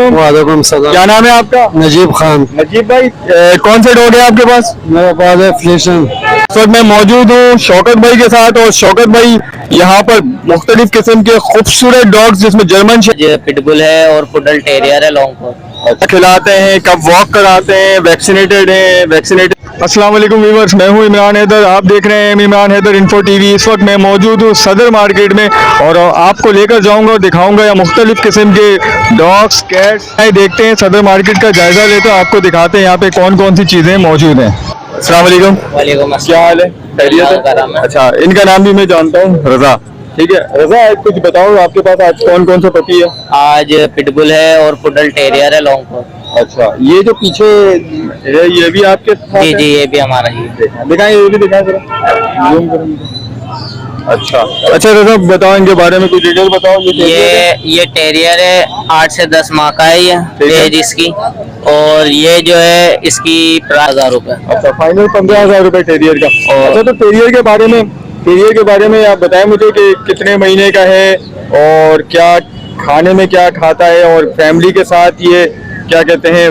वालेकुम सलाम। क्या नाम है आपका? नजीब खान। नजीब भाई, कौन से डॉग है आपके पास? मेरे पास है फ्लेशन। इस वक्त मैं मौजूद हूँ शौकत भाई के साथ, और शौकत भाई यहाँ पर मुख्तलिफ किस्म के खूबसूरत डॉग्स जिसमें जर्मन पिटबुल है और पुडल टेरियर है लॉन्ग कोट। खिलाते हैं, कब वॉक कराते हैं, वैक्सीनेटेड है, वैक्सीनेटेड। अस्सलाम वालेकुम व्यूअर्स, मैं हूँ इमरान हैदर, आप देख रहे हैं इमरान हैदर इन्फो टीवी। इस वक्त मैं मौजूद हूँ सदर मार्केट में और आपको लेकर जाऊँगा और दिखाऊँगा या मुख्तलिफ किस्म के डॉग्स, कैट्स। देखते हैं सदर मार्केट का जायजा लेते हैं, आपको दिखाते हैं यहाँ पे कौन कौन सी चीज़ें मौजूद हैं। अस्सलाम वालेकुम। वालेकुम क्या हाल है? खैरियत है? अच्छा, इनका नाम भी मैं जानता हूँ, रजा। ठीक है रजा, कुछ बताओ आपके पास आज कौन कौन सा पपी है? आज पिटबुल है और पुडल टेरियर है लॉन्ग कोट। अच्छा, ये जो पीछे है ये भी आपके साथ जी है? जी, ये भी हमारा ही है। दिखाएं, ये भी दिखाएं जरा, जूम करेंगे। अच्छा अच्छा रजा, बताओ इनके बारे में कुछ डिटेल बताओ। ये टेरियर है, 8 से 10 माह का है ये एज इसकी, और ये जो है इसकी 15,000 रुपए। अच्छा, फाइनल 15,000 रुपए टेरियर का। अच्छा, तो टेरियर के बारे में आप बताएं मुझे कि कितने महीने का है और क्या खाने में क्या खाता है, और फैमिली के साथ ये क्या कहते हैं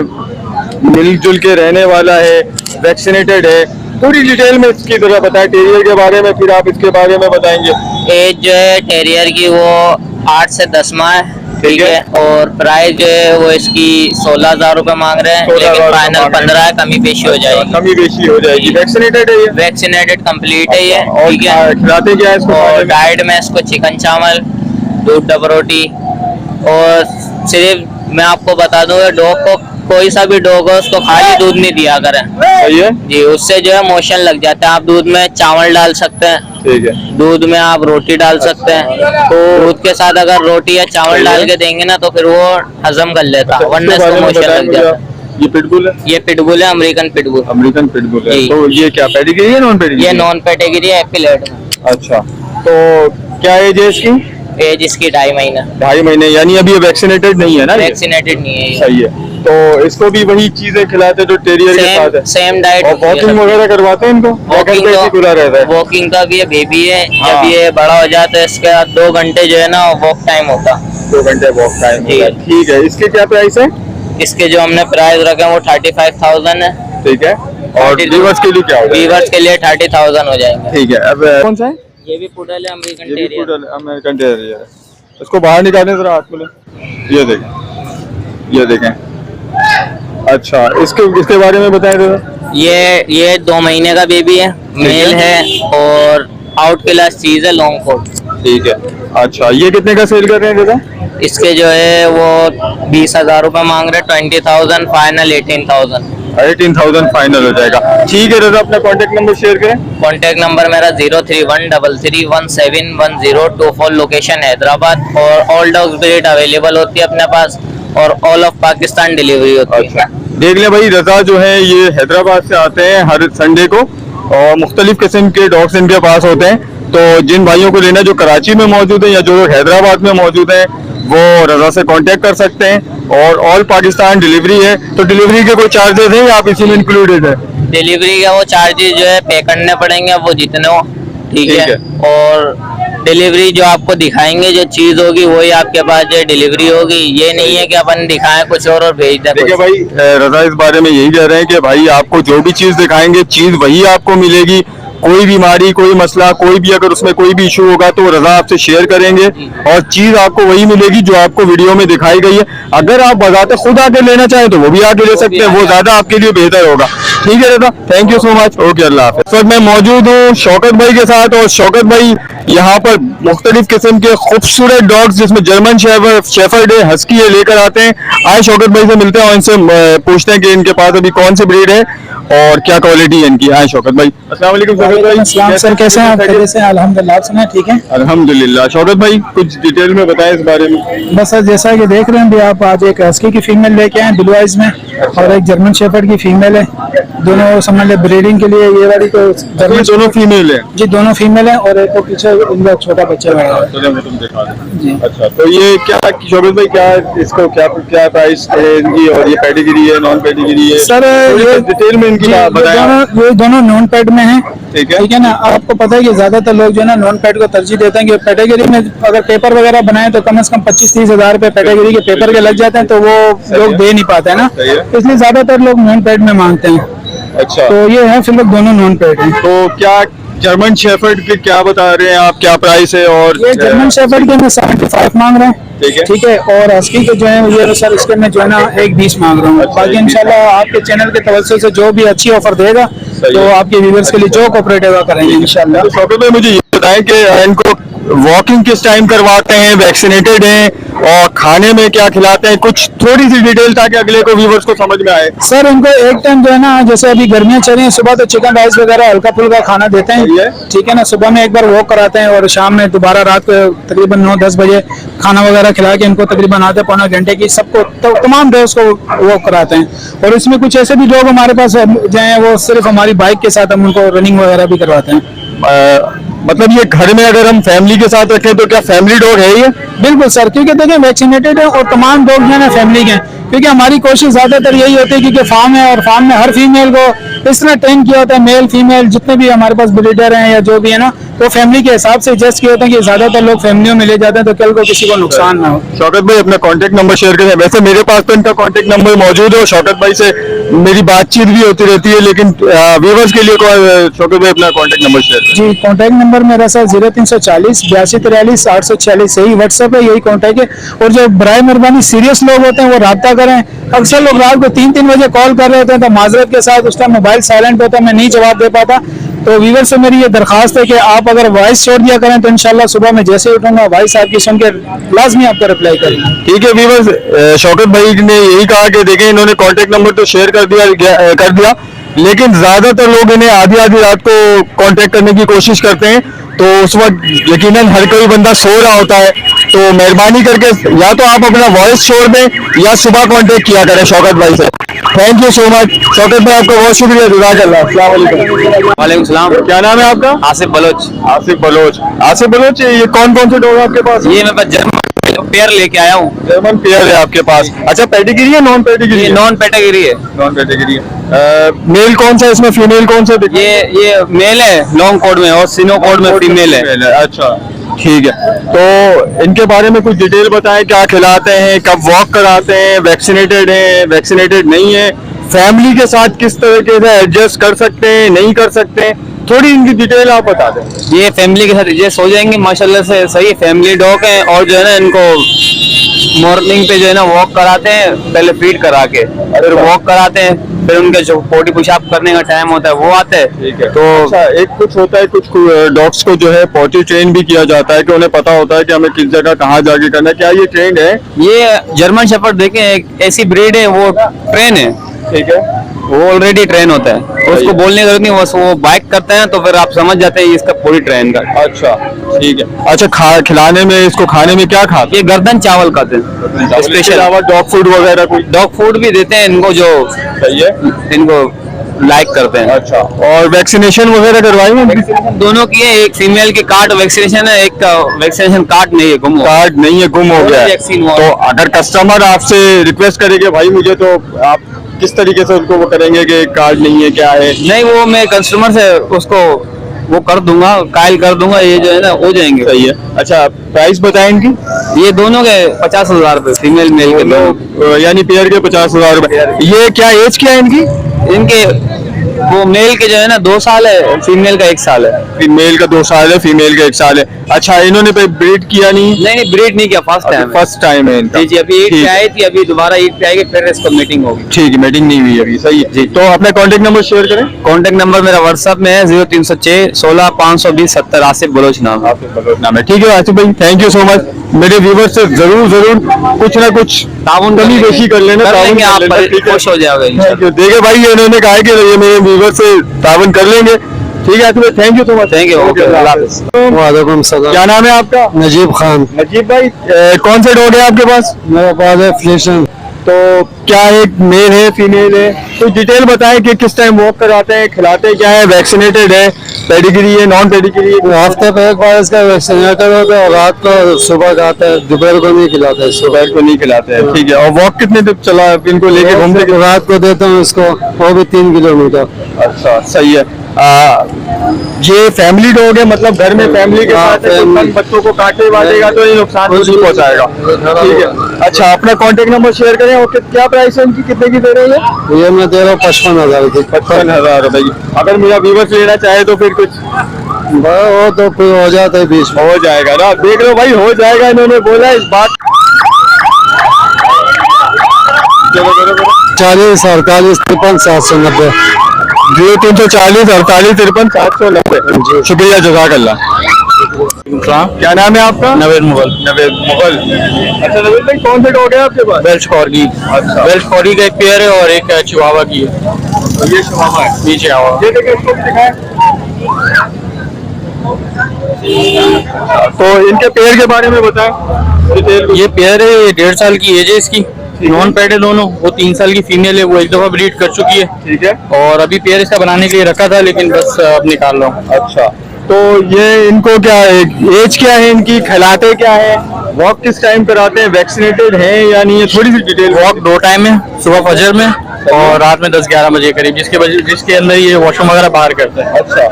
मिलजुल के रहने वाला है, वैक्सीनेटेड है, पूरी डिटेल में इसकी तरह बताएं टेरियर के बारे में, फिर आप इसके बारे में बताएंगे। एज जो है टेरियर की वो 8 से 10 माह है, ठीक है, और प्राइस जो है वो इसकी 16,000 रुपए मांग रहे हैं, लेकिन फाइनल 15 है, कमी पेशी हो जाएगी। कमी पेशी हो जाएगी। वैक्सीनेटेड है ये? वैक्सीनेटेड कंप्लीट है ये, ठीक है। खिलाते क्या है इसको? और डाइट में इसको चिकन चावल, दूध डब रोटी, और सिर्फ मैं आपको बता दूं डॉग को कोई सा भी डॉग हो उसको खाली दूध नहीं दिया करें। सही है जी, उससे जो है मोशन लग जाता है। आप दूध में चावल डाल सकते हैं, ठीक है, दूध में आप रोटी डाल सकते हैं, तो दूध के साथ अगर रोटी या चावल डाल के देंगे ना तो फिर वो हजम कर लेता, वरना इसको मोशन लग जाता है। ये पिटबुल है? ये पिटबुल है, अमेरिकन पिटबुल। अमेरिकन पिटबुल है। तो ये क्या पेडिग्री है, नॉन पेडिग्री? ये नॉन पेडिग्री है, एपिलेट में। अच्छा, तो क्या एज है इसकी? एज इसकी 2.5 महीना। 2.5 महीने, यानी अभी ये वैक्सीनेटेड नहीं है ना? वैक्सीनेटेड नहीं है ये। सही है। तो इसको भी वही चीजें खिलाते जो टेरियर के साथ है? Same diet. और वॉकिंग वगैरह करवाते हैं इनको? खुला रहता है? वॉकिंग का भी ये बेबी है, जब ये बड़ा हो जाता है इसके बाद 2 घंटे जो है ना वॉक टाइम होता। 2 घंटे वॉक टाइम? ठीक है। इसके क्या प्राइस है? इसके जो हमने प्राइस रखे हैं वो 35,000 है। ठीक है। और व्यूअर्स के लिए क्या होगा? व्यूअर्स के लिए 30,000 हो जाएंगे। ठीक है। अब कौन सा है? ये भी पुडल है, अमेरिकन ये भी टेरियर। पुडल अमेरिकन टेरियर है। इसको बाहर निकालें जरा, हाथ में ले। ये देखें। अच्छा, इसके बारे में बताएं जरा। ये 2 महीने का बेबी है, मेल है, और आउट क्लास चीज है, लॉन्ग कोट। ठीक है। अच्छा, ये कितने का सेल कर रहे हैं दादा? इसके जो है वो 20,000 रुपए मांग रहे हैं, 20,000 फाइनल, 18,000। 18,000 फाइनल हो जाएगा। ठीक है दादा, अपना कॉन्टेक्ट नंबर शेयर करें। कॉन्टेक्ट नंबर मेरा 0313317124, लोकेशन हैदराबाद, और ऑल डॉग्स ब्रीड अवेलेबल होती है अपने पास, और ऑल ऑफ पाकिस्तान डिलीवरी होती है। देख ले भाई, रजा जो है ये हैदराबाद से आते हैं हर संडे को, और मुख्तलिफ किस्म के डॉग्स इनके पास होते हैं। तो जिन भाइयों को लेना जो कराची में मौजूद है या जो हैदराबाद में मौजूद है वो रजा से कांटेक्ट कर सकते हैं, और ऑल पाकिस्तान डिलीवरी है। तो डिलीवरी के कोई चार्जेस हैं या आप इसी में इंक्लूडेड है? डिलीवरी का वो चार्जेस जो है पे करने पड़ेंगे, वो जितने हो, ठीक है। और डिलीवरी जो आपको दिखाएंगे जो चीज होगी वही आपके पास जो डिलीवरी होगी। ये नहीं है कि अपन दिखाएं कुछ और भेज दें। देखिए भाई, रजा इस बारे में यही कह रहे हैं कि भाई आपको जो भी चीज दिखाएंगे चीज वही आपको मिलेगी। कोई बीमारी, कोई मसला, कोई भी अगर उसमें कोई भी इशू होगा तो रजा आपसे शेयर करेंगे, और चीज आपको वही मिलेगी जो आपको वीडियो में दिखाई गई है। अगर आप बजाते खुद आके लेना चाहें तो वो भी आके ले सकते हैं, वो ज्यादा आपके लिए बेहतर होगा। ठीक है Raza, thank you so much. Okay, अल्लाह हाफिज़। सर, मैं मौजूद हूँ शौकत भाई के साथ, और शौकत भाई यहाँ पर मुख्तलिफ किस्म के खूबसूरत डॉग्स जिसमें जर्मन शेफर्ड है, हस्की है, लेकर आते हैं। आए शौकत भाई से मिलते हैं और इनसे पूछते हैं कि इनके पास अभी कौन सी ब्रीड है और क्या क्वालिटी है इनकी। आए शौकत भाई। अस्सलाम वालेकुम शौकत भाई। अस्सलाम सर, कैसे हैं आप? कैसे हैं? अल्हम्दुलिल्लाह, आप सुनाए ठीक है? अल्हम्दुलिल्लाह। शौकत भाई, कुछ डिटेल में बताएं इस बारे में। बस सर, जैसा कि देख रहे हैं भी आप, आज एक हस्की की फीमेल लेके आए ब्लू आइज में, और एक जर्मन शेफर्ड की फीमेल है। दोनों समझ ले ब्रीडिंग के लिए ये वाली तो ये जर्मन दोनों फीमेल है। जी दोनों फीमेल हैं और एक को पीछे इनका छोटा बच्चा है चलो मैं तुम दिखा दे। जी। अच्छा तो ये क्या शोभित भाई क्या इसको क्या क्या प्राइस है इनकी, और ये पेडिग्री है नॉन पेडिग्री है सर ये डिटेल में इनकी जी, बताया। ये दोनों नॉन पेड में हैं। ठीक है। ठीक है ना, आपको पता है कि ज्यादातर लोग जो है ना नॉन पेड को तरजीह देते हैं कि पेटेगरी में अगर पेपर वगैरह बनाए तो कम से कम 25-30 हजार रुपए पेटेगरी के पेपर के लग जाते हैं, तो वो लोग दे नहीं पाते हैं ना, सही है। इसलिए ज्यादातर लोग नॉन पेड में मांगते हैं। अच्छा तो ये है फिर लोग दोनों नॉन पेड हैं। तो क्या जर्मन शेफर्ड के क्या बता रहे हैं आप, क्या प्राइस है? और ये जर्मन शेफर्ड के में 75 मांग रहे हैं। ठीक है। ठीक है, और हस्की के जो है ये सर इसके में जो है ना 1.20 मांग रहा हूँ। अच्छा, बाकी 1.20 इंशाल्लाह आपके चैनल के तवज्जो से जो भी अच्छी ऑफर देगा तो है। आपके व्यूअर्स के लिए जो कोऑपरेटिव करेंगे इंशाल्लाह। तो शौकत भाई मुझे ये बताएं कि इनको वॉकिंग किस टाइम करवाते हैं, वैक्सीनेटेड हैं, और खाने में क्या खिलाते हैं, कुछ थोड़ी सी डिटेल ताकि अगले को व्यूवर्स को समझ में आए। सर इनको एक टाइम जो है ना, जैसे अभी गर्मियां चल रही हैं, सुबह तो चिकन राइस वगैरह हल्का फुल्का खाना देते सही है। हैं। ठीक है ना, सुबह में एक बार वॉक कराते हैं और शाम में दोबारा रात को तकरीबन 9-10 बजे खाना वगैरह खिला के इनको तकरीबन आधे पौने घंटे की सबको तमाम डॉग्स को वॉक कराते हैं। और इसमें कुछ ऐसे भी डॉग हमारे पास जो है वो सिर्फ हमारी बाइक के साथ हम उनको रनिंग वगैरह भी करवाते हैं। मतलब ये घर में अगर हम फैमिली के साथ रखें तो क्या फैमिली डॉग है ये? बिल्कुल सर, क्योंकि देखिए वैक्सीनेटेड है और तमाम डॉग जो है ना फैमिली के हैं, क्योंकि हमारी कोशिश ज्यादातर यही होती है क्योंकि फार्म है और फार्म में हर फीमेल को इस तरह ट्रेन किया होता है, मेल फीमेल जितने भी हमारे पास ब्रीडर हैं या जो भी है ना, वो फैमिली के हिसाब से एडजस्ट किए होते हैं कि ज्यादातर लोग फैमिलियों में ले जाते हैं तो कल को किसी को नुकसान ना हो। शौकत भाई अपना कांटेक्ट नंबर शेयर करें। वैसे मेरे पास तो इनका कांटेक्ट नंबर मौजूद है और शौकत भाई से मेरी बातचीत भी होती रहती है, लेकिन व्यूवर्स के लिए शौकत भाई अपना कांटेक्ट नंबर शेयर करें। जी कॉन्टैक्ट नंबर मेरा सर 0340 8243 846 यही व्हाट्सएप है, यही कॉन्टैक्ट है। और जो बराए मेहरबानी सीरियस लोग होते हैं वो राब्ता करें। अक्सर लोग रात को 3-3 बजे कॉल कर रहे होते हैं तो माजरत के साथ उस टाइम मोबाइल साइलेंट होता है, मैं नहीं जवाब दे पाता। तो व्यूवर से मेरी ये दरखास्त है कि आप अगर वॉइस छोड़ दिया करें तो इंशाल्लाह सुबह में जैसे ही उठूंगा वॉइस आपकी सुन के लाजमी आपको रिप्लाई करेंगे। ठीक है व्यूवर्स, शौकत भाई ने यही कहा कि देखें इन्होंने कांटेक्ट नंबर तो शेयर कर दिया, लेकिन ज्यादातर लोग इन्हें आधी आधी रात को कांटेक्ट करने की कोशिश करते हैं, तो उस वक्त यकीनन हर कोई बंदा सो रहा होता है। तो मेहरबानी करके या तो आप अपना वॉइस छोड़ दें या सुबह कांटेक्ट किया करें शौकत भाई से। Thank you so much Shaukat भाई, आपका बहुत शुक्रिया। जज़ाकल्लाह। अस्सलाम वालेकुम। वालेकुम सलाम। क्या नाम है आपका? आसिफ बलोच। आसिफ बलोच। आसिफ बलोच, ये कौन कौन से डॉग है आपके पास? ये मैं बस जर्मन पेयर लेके आया हूँ। जर्मन पेयर है आपके पास। अच्छा पेडिग्री है नॉन पेडिग्री? ये नॉन पेटेगरी है। नॉन पेडिग्री है। मेल कौन सा है इसमें, फीमेल कौन सा है? ये मेल है लॉन्ग कोड में और सिनो कोड में फीमेल है। अच्छा ठीक है, तो इनके बारे में कुछ डिटेल बताएं, क्या खिलाते हैं, कब वॉक कराते हैं, वैक्सीनेटेड हैं, वैक्सीनेटेड नहीं है, फैमिली के साथ किस तरीके से एडजस्ट कर सकते हैं, नहीं कर सकते हैं, थोड़ी इनकी डिटेल आप बता दें। ये फैमिली के साथ एडजस्ट हो जाएंगे माशाल्लाह से, सही फैमिली डॉग है। और जो है ना इनको मॉर्निंग पे जो है ना वॉक कराते हैं, पहले फीड करा के फिर वॉक कराते हैं, फिर उनके जो पोटी पेशाब करने का टाइम होता है वो आते हैं। ठीक है, तो अच्छा एक कुछ होता है, कुछ डॉग्स को जो है पॉटी ट्रेन भी किया जाता है कि उन्हें पता होता है कि हमें किस जगह कहाँ जाके करना है, क्या ये ट्रेंड है? ये जर्मन शेफर्ड देखें एक ऐसी ब्रीड है, वो ट्रेन है। ठीक है, वो ऑलरेडी ट्रेन होता है, उसको बोलने की जरूरत नहीं, बस वो बाइक करते हैं तो फिर आप समझ जाते हैं इसका पूरी ट्रेन का। अच्छा ठीक है। अच्छा खिलाने में, इसको खाने में क्या खाते ये गर्दन चावल खाते हैं हैं? इसके स्पेशल। अलावा डॉग फूड वगैरह कुछ? डॉग फूड भी देते हैं इनको जो सही है, इनको लाइक करते हैं। अच्छा और वैक्सीनेशन वगैरह करवाई है? दोनों की है, एक फीमेल की कार्ड वैक्सीनेशन है, एक का वैक्सीनेशन कार्ड नहीं है, गुम हो। कार्ड नहीं है, गुम हो गया है। वैक्सीन हुआ। तो अगर कस्टमर आपसे रिक्वेस्ट करेंगे भाई मुझे, तो आप किस तरीके से उनको वो करेंगे कि कार्ड नहीं है, क्या है? नहीं, वो मैं कस्टमर से उसको वो कर दूंगा, कायल कर दूंगा, ये जो है ना हो जाएंगे। सही है। अच्छा प्राइस बताएं इनकी? ये दोनों के 50,000 रुपए, फीमेल मेल के दोनों। यानी पेयर के 50,000 रुपए। ये क्या एज क्या है इनकी? इनके वो मेल के जो है ना 2 साल है, फीमेल का 1 साल है। मेल का 2 साल है, फीमेल का 1 साल है। अच्छा इन्होंने ब्रीड किया नहीं? नहीं ब्रीड नहीं किया, फर्स्ट टाइम। फर्स्ट टाइम है इनका। जी जी, अभी ईद ठीक पे है। आई थी, अभी दोबारा ईद पे आएगी, फिर इसको मीटिंग होगी। ठीक है, मीटिंग नहीं हुई अभी। सही है जी। तो अपना कांटेक्ट नंबर शेयर करें। कांटेक्ट नंबर मेरा व्हाट्सएप में है 0306 16 520 70। आसिफ बलोच नाम है। नाम है। ठीक है आसिफ भाई, थैंक यू सो मच। मेरे व्यूवर्स से जरूर कुछ ना कुछ ताउन कमी बेशी कर लेना, कर ताउन लेंगे, कर आप लेना, ठीक है? खुश हो जाओगे इंशाल्लाह। देखिए भाई ये इन्होंने कहा कि ये मेरे व्यूवर्स से ताउन कर लेंगे। ठीक है आसिफ भाई, thank you so much. Thank you, okay, अल्लाह हाफिज़। वालेकुम सलाम। क्या नाम है आपका? नजीब खान। नजीब भाई, कौन से डॉग है आपके पास? मेरे पास है फ्लेशन। तो क्या एक मेल है फीमेल है, कुछ डिटेल बताएं कि किस टाइम वॉक कराते हैं, खिलाते क्या है, वैक्सीनेटेड है, पेडिग्री है, नॉन पेडिग्री है? हफ्ते पे एक बार इसका वैक्सीनेटर होता है, रात को सुबह खाते हैं, दोपहर को नहीं खिलाते, सुबह दोपहर को नहीं खिलाते हैं, ठीक है। और वॉक कितने तक चला इनको लेके घूमते? रात को देता हूँ इसको, वो भी 3 किलोमीटर। अच्छा, सही है। ये फैमिली डॉग है, मतलब घर में फैमिली के हाँ, साथ है, कोई family। बच्चों को काटे वाटेगा तो ये नुकसान तो नहीं पहुंचाएगा, ठीक है। अच्छा, अपना कांटेक्ट नंबर शेयर करें। और क्या प्राइस है इनकी, कितने की दे रहे हैं? ये मैं दे रहा हूँ 55,000 की। 55,000 रुपए की। अगर मेरा व्यूवर्स लेना चाहे तो फिर कुछ वो तो फिर हो जाता है 20 में। हो जाएगा ना, देख लो भाई, हो जाएगा, इन्होंने बोला इस बात। चलो 40 48 53 790। 0340 48 53 790। शुक्रिया, जज़ाकल्लाह। क्या नाम है आपका? नवेद मुगल। नवेद मुगल। अच्छा नवेद भाई, कौन से डॉग है आपके पास? Welsh corgi. अच्छा, वेल्श कॉर्गी का एक पेयर है और एक चिवावा की है। ये शिवामा है। ये चिवावा। ये देखिए, इसको भी दिखाएं। तो इनके पेड़ के बारे में बताएं डिटेल। ये पेयर है, 1.5 साल की एज है इसकी। नॉन पेड है दोनों। वो 3 साल की फीमेल है, वो एक दफा ब्रीड कर चुकी है। ठीक है। और अभी पेयर इसका बनाने के लिए रखा था, लेकिन बस अब निकाल रहा हूँ। अच्छा, तो ये इनको क्या है, एज क्या है इनकी, खिलाते क्या है, वॉक किस टाइम कराते हैं, वैक्सीनेटेड है या नहीं है, थोड़ी सी डिटेल। वॉक 2 टाइम है, सुबह फजर में और रात में 10-11 बजे करीब, जिसके अंदर ये वॉशरूम वगैरह बाहर करता है। अच्छा,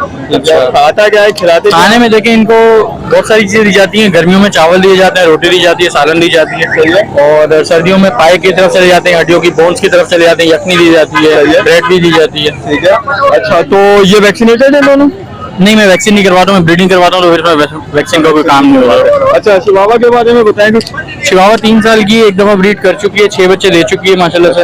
खाता क्या है, खिलाते क्या है? खाने में देखें, इनको बहुत सारी चीजें दी जाती हैं। गर्मियों में चावल दिए जाते हैं, रोटी दी जाती है, सालन दी जाती है। और सर्दियों में पाए की तरफ चले जाते हैं, हड्डियों की बोन्स की तरफ चले जाते हैं, यखनी दी जाती है, ब्रेड भी दी जाती है। ठीक है। अच्छा, तो ये वैक्सीनेटेड है दोनों? नहीं, मैं वैक्सीन नहीं करवाता हूँ, मैं ब्रीडिंग करवाता हूँ, तो फिर मैं वैक्सीन का कोई काम नहीं करवाता। अच्छा, शिवावा के बारे में बताएं कुछ। शिवावा 3 साल की, एक दफा ब्रीड कर चुकी है, 6 बच्चे दे चुकी है माशाल्लाह से।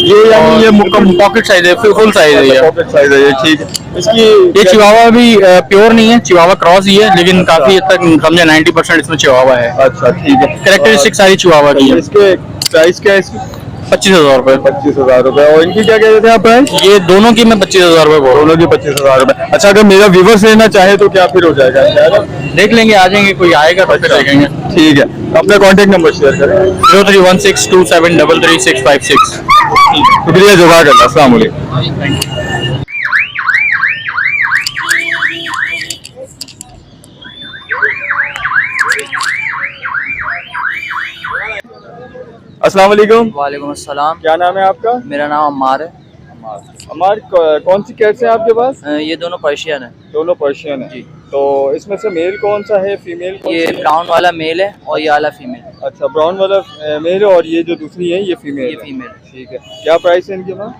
ये यानी ये पॉकेट साइज है, फुल साइज है ये। पॉकेट साइज है ये, ठीक है। इसकी ये चिवावा भी प्योर नहीं है, चिवावा क्रॉस ही है, लेकिन काफी हद तक समझे 90% इसमें चिवावा है। अच्छा, ठीक है। कैरेक्टरिस्टिक सारी चिवावा की है। इसके प्राइस क्या है इसकी? 25,000 रुपए। 25,000 रुपए। और इनकी क्या कह रहे थे आप प्राइस? ये दोनों की मैं 25,000 रुपए बोल रहा दोनों की 25,000 रुपए। अच्छा, अगर मेरा व्यूवर्स लेना चाहे तो क्या फिर हो जाएगा? हूँ। देख लेंगे, आ जाएंगे, कोई आएगा तो फिर देखेंगे। ठीक है, अपना कांटेक्ट नंबर शेयर करें। 031627335656। शुक्रिया, जज़ाकल्लाह, अस्सलाम वालेकुम। अस्सलाम वालेकुम। वालेकुम अस्सलाम। क्या नाम है आपका? मेरा नाम अम्मार है। हमारे कौन सी कैट्स हैं आपके पास? ये दोनों पर्शियन है। दोनों पर्शियन है। जी। तो इसमें से मेल कौन सा है, फीमेल कौन ये सी है? ब्राउन वाला मेल है और ये वाला फीमेल। अच्छा, ब्राउन वाला मेल है और ये जो दूसरी है ये फीमेल ये है। फीमेल। ठीक है। क्या प्राइस है इनके पास?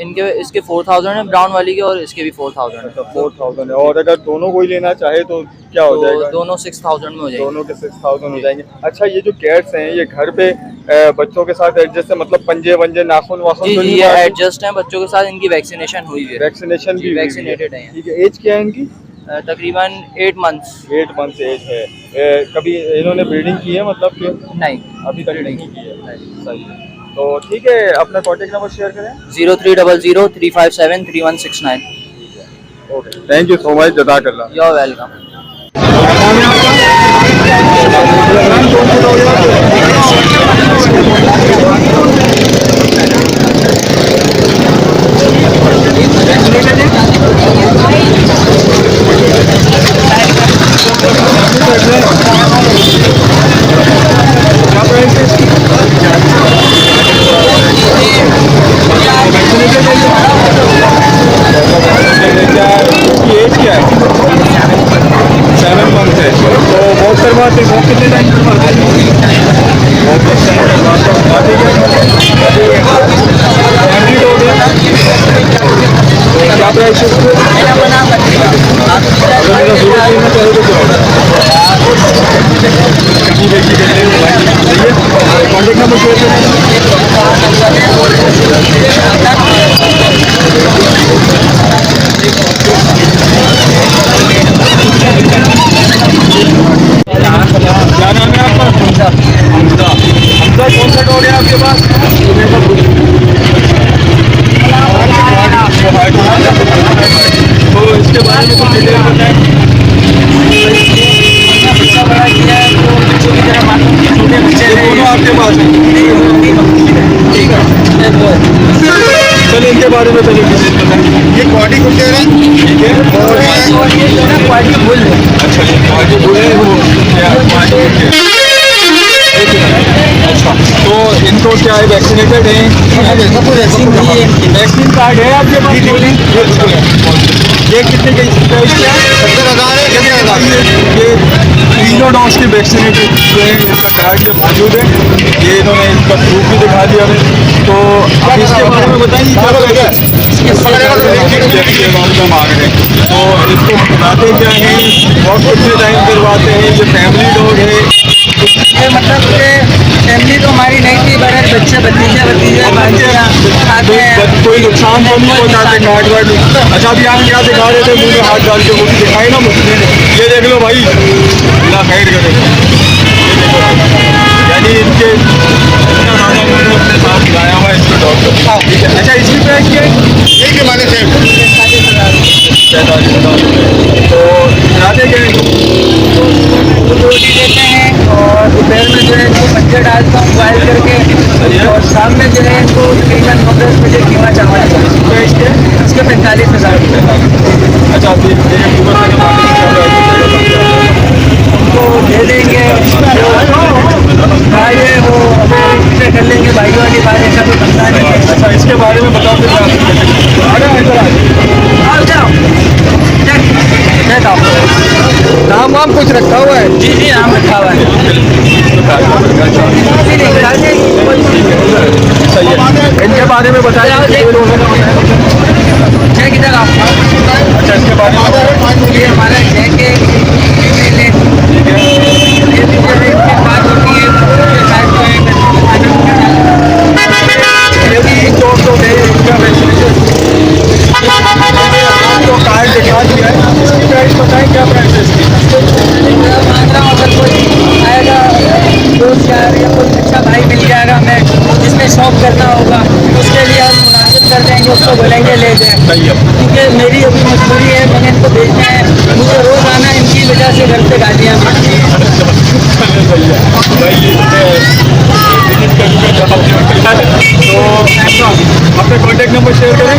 इनके इसके 4,000 है ब्राउन वाली के, और इसके भी 4,000 है। 4,000 है। और अगर दोनों कोई लेना चाहे तो क्या हो तो जाएगा? दोनों 6,000 में हो जाएंगे। दोनों के 6,000 हो जाएंगे। अच्छा, ये जो कैट्स हैं ये घर पे बच्चों के साथ एडजस्ट है, मतलब पंजे वंजे नाखून वाखून जी तो जी, नहीं ये मारते? एडजस्ट है बच्चों के साथ। इनकी वैक्सीनेशन हुई है। वैक्सीनेशन भी हुई है। वैक्सीनेटेड है। ठीक है। एज क्या है इनकी? तकरीबन 8 मंथ्स। 8 मंथ एज है। कभी इन्होंने ब्रीडिंग की है, मतलब कि नहीं, अभी तक नहीं की है? सही है। तो ठीक है, अपना कॉन्टेक्ट नंबर शेयर करें। 0300-357-3169। Okay, thank you so much, जज़ाकल्लाह। You are welcome. एज क्या है? 7 मंथ है। तो वॉक करवाते, वॉक कितने टाइम करवाते हैं? वॉक किस टाइम करवाते हैं? फैमिली डॉग है। तो क्या प्राइस है इसको? अगर मेरा वीडियो देखना चाहे तो क्या होगा? कॉन्टेक्ट नंबर शेयर करें। क्या नाम है आपका? हमजा। हमजा कौन सा डॉग है आपके पास? तो इसके बारे में कुछ डिटेल बताएं। दोनों आपके पास है? ठीक है, चलिए इनके बारे में चलिए कुछ बताएं। ये क्वालिटी कुछ दे रहे हैं, ठीक है, और क्वालिटी फुल है। अच्छा ये क्वालिटी बोले वो क्या क्वालिटी है। अच्छा तो इनको क्या है वैक्सीनेटेड है, वैक्सीन कार्ड है आपके पास? ये कितने का प्राइस क्या है? 70,000 है, कितने हज़ार? ये तीनों डोज के वैक्सीनेटेड जो है इसका कार्ड जो मौजूद है, ये इन्होंने इसका प्रूफ भी दिखा दिया हमें। तो आप इसके बारे में बताइए क्या रहेगा मांग रहे हैं, तो इसको बताते क्या है और कितने टाइम करवाते हैं? ये फैमिली डॉग है, ये मतलब कि फैमिली तो हमारी नहीं थी, बड़े बच्चे भतीजे खाते हैं। कोई नुकसान तो नहीं पहुँचाते कार्ड वार्ड? अच्छा अभी आप क्या दिखा रहे थे मुँह में हाथ डाल के, वो भी दिखाई ना मुझे। ये देख लो भाई, अल्लाह खैर करे। यानी इनके अपने साथ लाया हुआ है इसको डॉक्टर, ठीक है। अच्छा इसकी प्राइस क्या है? एक माने से 45,000 तो ज़्यादा क्या है? रोटी देते हैं और दोपहर में जो है इनको पत्ते डालता हूँ बॉयल करके, और शाम में जो है इनको तकरीबन 15 बजे कीमा चावल प्राइस क्या है? इसके 45,000 रुपये। अच्छा तो दे देंगे भाई, वो अपने कर लेंगे भाई वाली बात, ऐसा कोई बनता नहीं है। अच्छा इसके बारे में बताओ फिर नाम वाम कुछ रखा हुआ है? जी जी नाम रखा हुआ है। सही है, इनके बारे में बताइए। जय किधर आप? अच्छा इसके बारे में ये हमारा जय के बात होती है तो कार्ड दिखा दिया है, इसकी प्राइस बताएं क्या प्राइस है इसकी? मांग रहा हूँ, अगर कोई आएगा दोस्त यार या कोई अच्छा भाई मिल जाएगा हमें जिसमें शॉप करना होगा, उसके लिए हम मुनासिब कर देंगे, उसको बोलेंगे ले जाए, क्योंकि मेरी अभी मजबूरी है, मैंने इनको भेजना है, मुझे रोज आना, इनकी वजह से घर पे गालियाँ तो अपने कॉन्टेक्ट नंबर शेयर करें।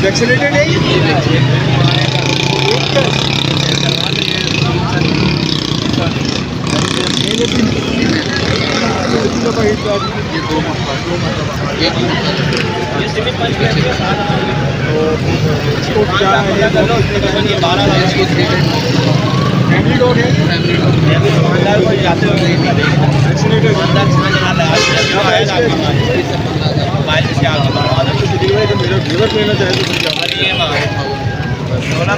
वैक्सीनेटेड है फैमिली डॉग है,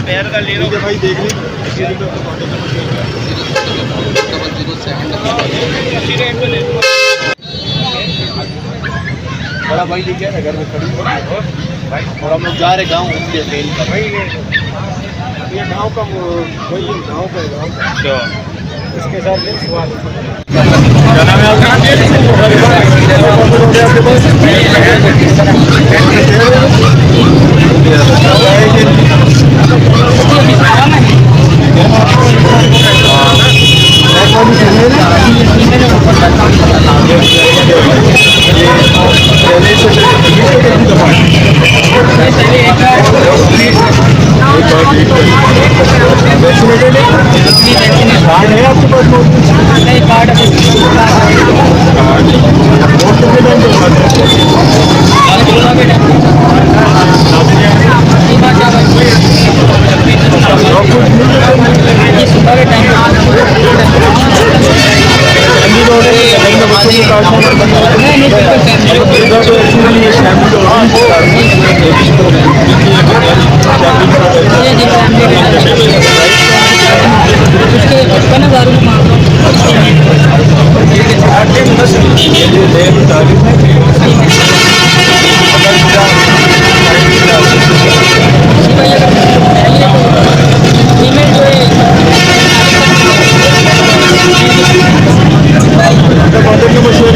पैर का ले लो भाई, देख लीजिए बड़ा भाई लेके आया घर में खड़ी भाई, और हम लोग जा रहे गाँव उसके सेल का भाई, ये गाँव का वही गाँव का गाँव इसके साथ सवाल क्या नाम है कार्ड है आपके पास? नहीं कार्ड उसके कॉन्टेक्ट नंबर शेयर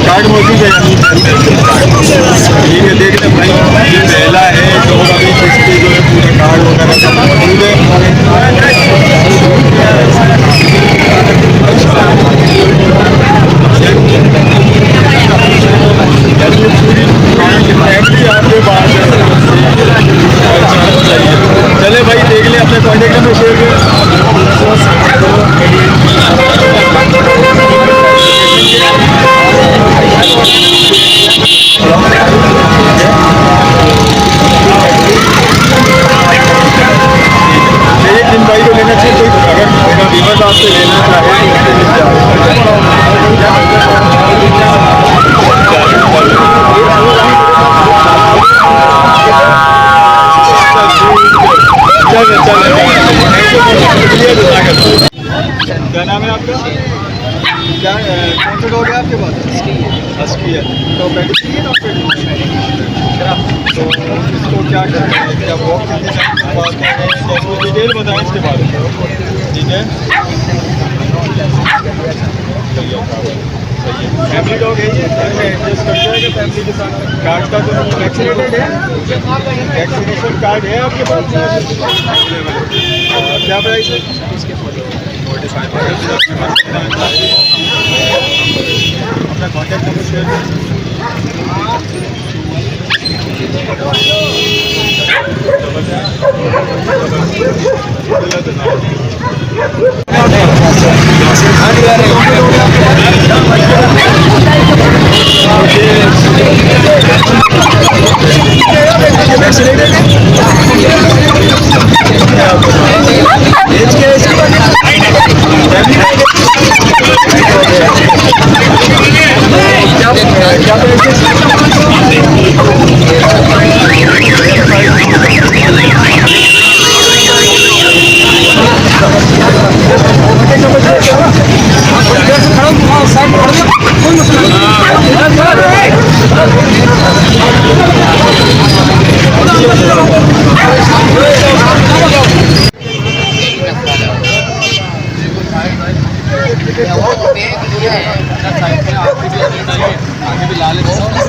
कार्ड मौजूद है। ठीक है, देख लें भाई, ये पहला है जो अभी इस पे जो है पूरा कार्ड वगैरह सब मौजूद है। आपके पास चले भाई, देख ले, अपने कॉन्टेक्ट नंबर शेयर करें। जिन भाई को लेना चाहिए, कोई अगर वीवर आपसे लेना चाहे क्या नाम है आपका? क्या कौन सा डॉग है आपके पास? हस्की है। तो पेडिग्री है ना? तो इसको क्या करना है, क्या वॉक कितनी बात है, इसको डिटेल बताएं इसके बारे में। ठीक है, फैमिली डॉग है ये, एडजस्ट कर जाएगा फैमिली के साथ। कार्ड का तो वैक्सीनेटेड है, वैक्सीनेशन कार्ड है आपके पास? क्या प्राइस है इसके? 45। अपना कॉन्टैक्ट नंबर शेयर करें।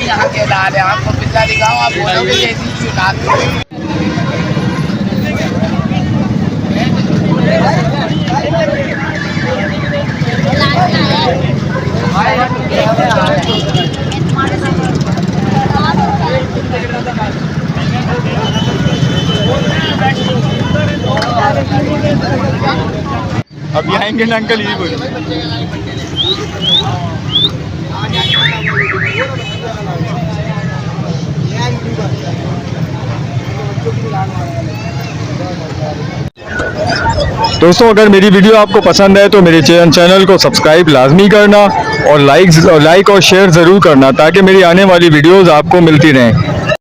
यहाँ के लाल है, आपको पिज्जा दिखाओ, आप बोलोगे ये चीज़ अभी आएंगे ना अंकल, यही बोलिए। दोस्तों, अगर मेरी वीडियो आपको पसंद है तो मेरे चैनल को सब्सक्राइब लाजमी करना और लाइक और शेयर ज़रूर करना, ताकि मेरी आने वाली वीडियोस आपको मिलती रहें।